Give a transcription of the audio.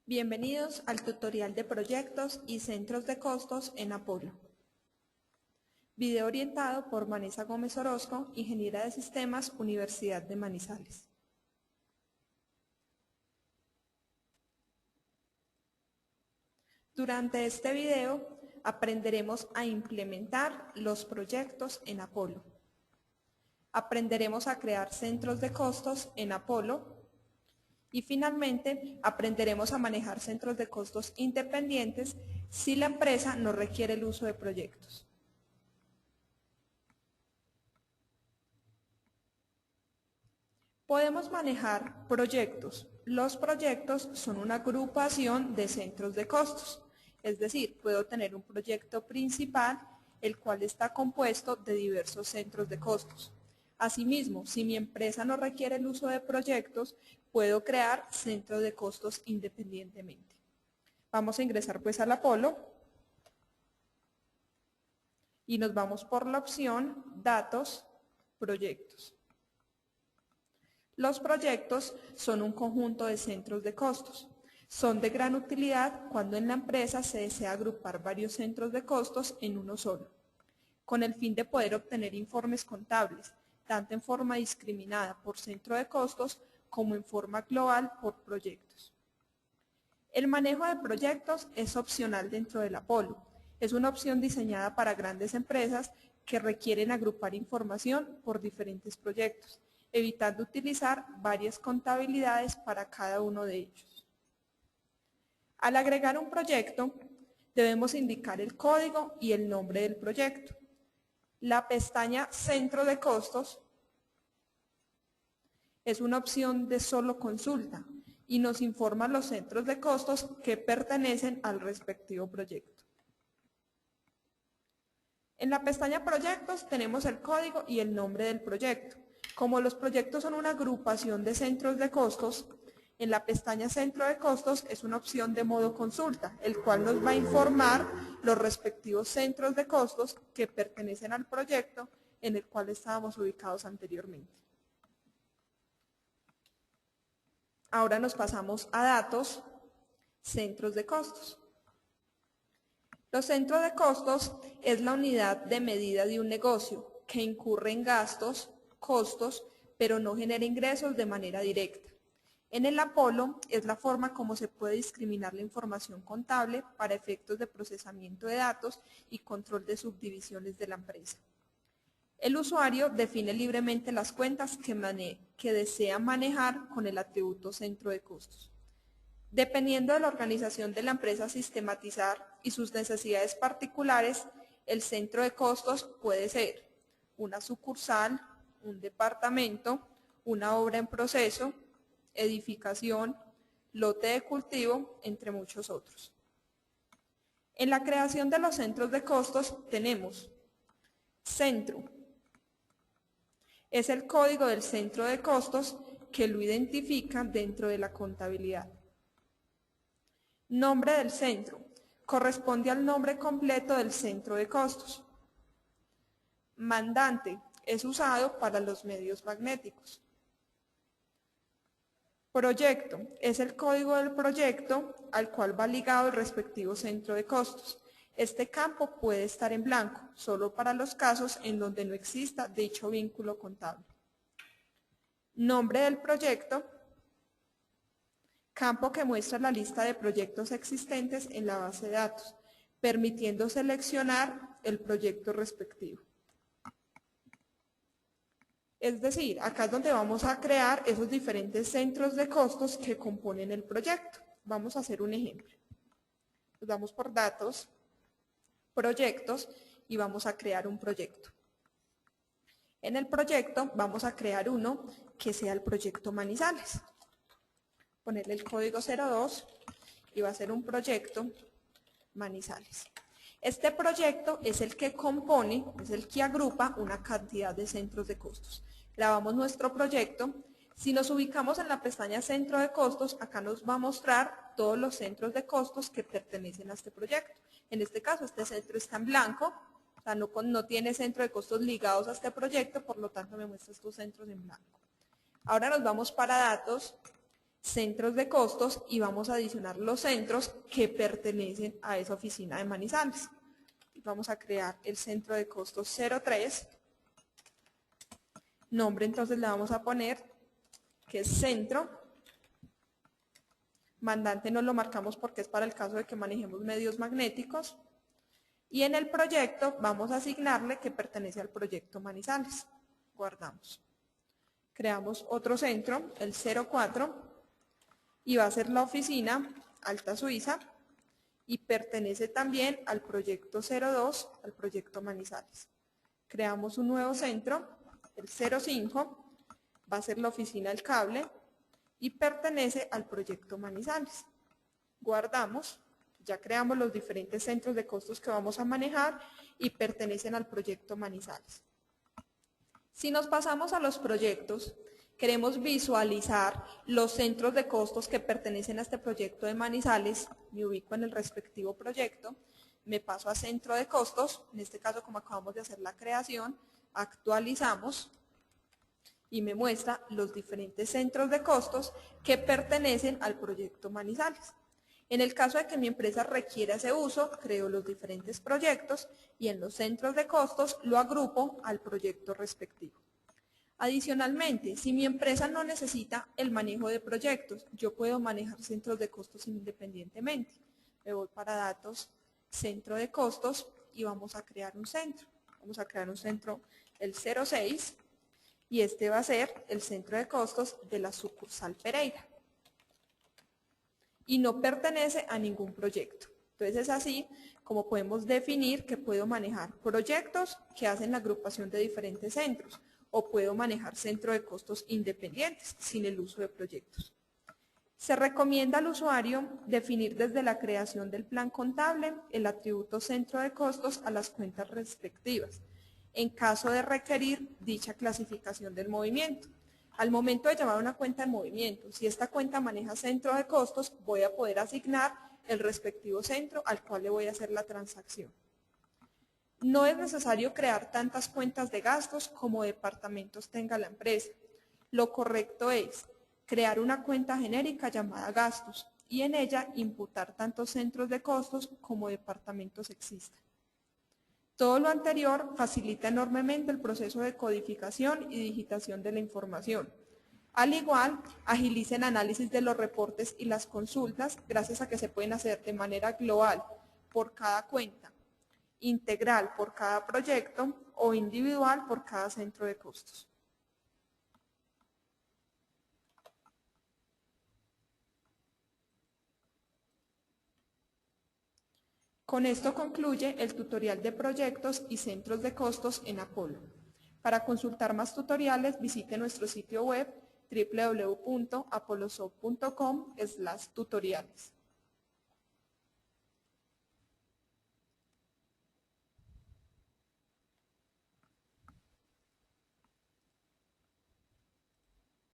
Bienvenidos al tutorial de proyectos y centros de costos en Apolo. Video orientado por Vanessa Gómez Orozco, Ingeniera de Sistemas, Universidad de Manizales. Durante este video aprenderemos a implementar los proyectos en Apolo. Aprenderemos a crear centros de costos en Apolo. Y finalmente, aprenderemos a manejar centros de costos independientes si la empresa no requiere el uso de proyectos. Podemos manejar proyectos. Los proyectos son una agrupación de centros de costos. Es decir, puedo tener un proyecto principal, el cual está compuesto de diversos centros de costos. Asimismo, si mi empresa no requiere el uso de proyectos, puedo crear centros de costos independientemente. Vamos a ingresar pues al Apolo y nos vamos por la opción Datos, Proyectos. Los proyectos son un conjunto de centros de costos. Son de gran utilidad cuando en la empresa se desea agrupar varios centros de costos en uno solo, con el fin de poder obtener informes contables, tanto en forma discriminada por centro de costos como en forma global por proyectos. El manejo de proyectos es opcional dentro del Apolo. Es una opción diseñada para grandes empresas que requieren agrupar información por diferentes proyectos, evitando utilizar varias contabilidades para cada uno de ellos. Al agregar un proyecto, debemos indicar el código y el nombre del proyecto. La pestaña Centro de Costos es una opción de solo consulta y nos informa los centros de costos que pertenecen al respectivo proyecto. En la pestaña Proyectos tenemos el código y el nombre del proyecto. Como los proyectos son una agrupación de centros de costos, en la pestaña Centro de Costos es una opción de modo consulta, el cual nos va a informar los respectivos centros de costos que pertenecen al proyecto en el cual estábamos ubicados anteriormente. Ahora nos pasamos a Datos, Centros de Costos. Los centros de costos es la unidad de medida de un negocio que incurre en gastos, costos, pero no genera ingresos de manera directa. En el Apolo es la forma como se puede discriminar la información contable para efectos de procesamiento de datos y control de subdivisiones de la empresa. El usuario define libremente las cuentas que desea manejar con el atributo centro de costos. Dependiendo de la organización de la empresa a sistematizar y sus necesidades particulares, el centro de costos puede ser una sucursal, un departamento, una obra en proceso, edificación, lote de cultivo, entre muchos otros. En la creación de los centros de costos tenemos centro. Es el código del centro de costos que lo identifica dentro de la contabilidad. Nombre del centro. Corresponde al nombre completo del centro de costos. Mandante. Es usado para los medios magnéticos. Proyecto. Es el código del proyecto al cual va ligado el respectivo centro de costos. Este campo puede estar en blanco, solo para los casos en donde no exista dicho vínculo contable. Nombre del proyecto. Campo que muestra la lista de proyectos existentes en la base de datos, permitiendo seleccionar el proyecto respectivo. Es decir, acá es donde vamos a crear esos diferentes centros de costos que componen el proyecto. Vamos a hacer un ejemplo. Nos vamos por datos, proyectos y vamos a crear un proyecto. En el proyecto vamos a crear uno que sea el proyecto Manizales. Ponerle el código 02 y va a ser un proyecto Manizales. Este proyecto es el que compone, es el que agrupa una cantidad de centros de costos. Grabamos nuestro proyecto. Si nos ubicamos en la pestaña Centro de Costos, acá nos va a mostrar todos los centros de costos que pertenecen a este proyecto. En este caso, este centro está en blanco, o sea, no tiene centro de costos ligados a este proyecto, por lo tanto me muestra estos centros en blanco. Ahora nos vamos para datos centros de costos y vamos a adicionar los centros que pertenecen a esa oficina de Manizales. Vamos a crear el centro de costos 03. Nombre entonces le vamos a poner que es centro. Mandante no lo marcamos porque es para el caso de que manejemos medios magnéticos. Y en el proyecto vamos a asignarle que pertenece al proyecto Manizales. Guardamos. Creamos otro centro, el 04, y va a ser la oficina Alta Suiza y pertenece también al proyecto 02, al proyecto Manizales. Creamos un nuevo centro, el 05, va a ser la oficina El Cable y pertenece al proyecto Manizales. Guardamos, ya creamos los diferentes centros de costos que vamos a manejar y pertenecen al proyecto Manizales. Si nos pasamos a los proyectos, queremos visualizar los centros de costos que pertenecen a este proyecto de Manizales, me ubico en el respectivo proyecto, me paso a centro de costos, en este caso como acabamos de hacer la creación, actualizamos y me muestra los diferentes centros de costos que pertenecen al proyecto Manizales. En el caso de que mi empresa requiera ese uso, creo los diferentes proyectos y en los centros de costos lo agrupo al proyecto respectivo. Adicionalmente, si mi empresa no necesita el manejo de proyectos, yo puedo manejar centros de costos independientemente. Me voy para datos, centro de costos y vamos a crear un centro. Vamos a crear un centro, el 06, y este va a ser el centro de costos de la sucursal Pereira. Y no pertenece a ningún proyecto. Entonces es así como podemos definir que puedo manejar proyectos que hacen la agrupación de diferentes centros o puedo manejar centro de costos independientes sin el uso de proyectos. Se recomienda al usuario definir desde la creación del plan contable el atributo centro de costos a las cuentas respectivas, en caso de requerir dicha clasificación del movimiento. Al momento de llamar una cuenta en movimiento, si esta cuenta maneja centro de costos, voy a poder asignar el respectivo centro al cual le voy a hacer la transacción. No es necesario crear tantas cuentas de gastos como departamentos tenga la empresa. Lo correcto es crear una cuenta genérica llamada gastos y en ella imputar tantos centros de costos como departamentos existan. Todo lo anterior facilita enormemente el proceso de codificación y digitación de la información. Al igual, agiliza el análisis de los reportes y las consultas gracias a que se pueden hacer de manera global por cada cuenta, integral por cada proyecto o individual por cada centro de costos. Con esto concluye el tutorial de proyectos y centros de costos en Apolo. Para consultar más tutoriales, visite nuestro sitio web www.apolosoft.com/tutoriales.